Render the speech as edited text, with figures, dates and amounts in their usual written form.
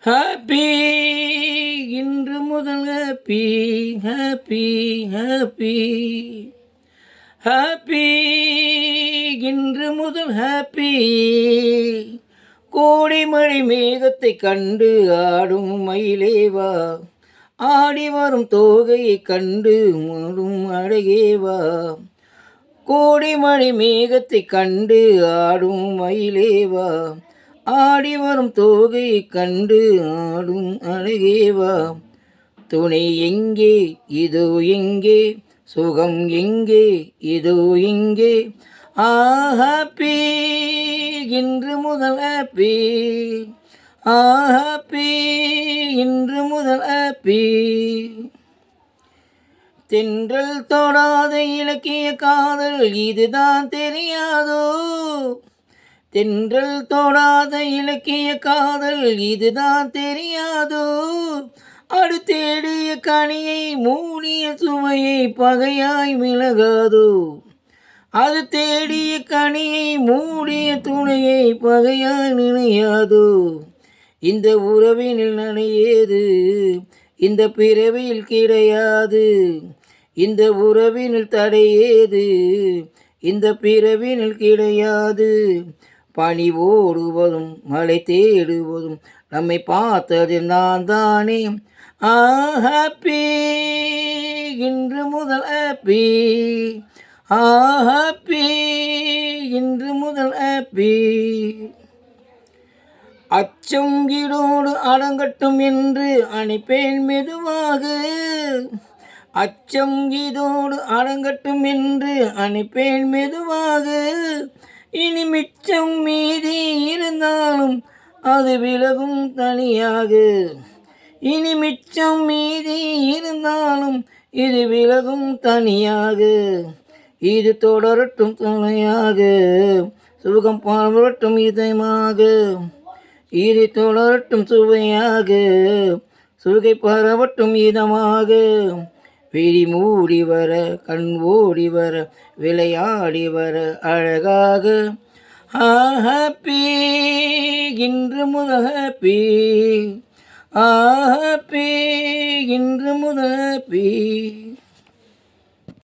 Happy இன்று முதல் happy happy happy happy இன்று முதல் ஹாப்பி. கோடி மழை மேகத்தை கண்டு ஆடும் மயிலேவா, ஆடி வரும் தோகையை கண்டு மாடும் அழகேவா. கோடி மழை மேகத்தை கண்டு ஆடும் மயிலேவா, ஆடி வரும் தோகையை கண்டு ஆடும் அழகேவா. துணை எங்கே இதோ எங்கே, சுகம் எங்கே இதோ எங்கே. ஹாப்பி இன்று முதல் ஹாப்பி, ஹாப்பி இன்று முதல் ஹாப்பி. தென்றல் தொடாத இலக்கிய காதல் இதுதான் தெரியாதோ, தென்றல் தொடாத இலக்கிய காதல் இதுதான் தெரியாதோ. அடுத்தேடிய கனியை மூடிய சுவையை பகையாய் மிளகாதோ, அது தேடிய கனியை மூடிய துணையை பகையாய் நினையாதோ. இந்த உறவினில் நனையேது இந்த பிறவியில் கிடையாது, இந்த உறவினில் தடையேது இந்த பிறவினில் கிடையாது. பனி ஓடுவதும் மழை தேடுவதும் நம்மை பார்த்தது நான் தானே. ஹாப்பி இன்று முதல் ஹாப்பி, ஹாப்பி இன்று முதல் ஹாப்பி. அச்சம் ஈடோடு அடங்கட்டும் என்று அணைப்பேன் மெதுவாக, அச்சம் இதோடு அடங்கட்டும் என்று அணைப்பேன் மெதுவாக. இனி மிச்சம் மீதி இருந்தாலும் அது விலகும் தனியாக, இனி மிச்சம் மீதி இருந்தாலும் இது விலகும் தனியாக. இது தொடரட்டும் துணையாக, சுகம் பரவட்டும் இதயமாக. இது தொடரட்டும் சுவையாக, சுகை பரவட்டும் இதமாக. விழி மூடி வர கண் ஓடி வர விளையாடி வர அழகாக. ஹாப்பி இன்று முதல் ஹாப்பி, ஹாப்பி இன்று முதல் ஹாப்பி.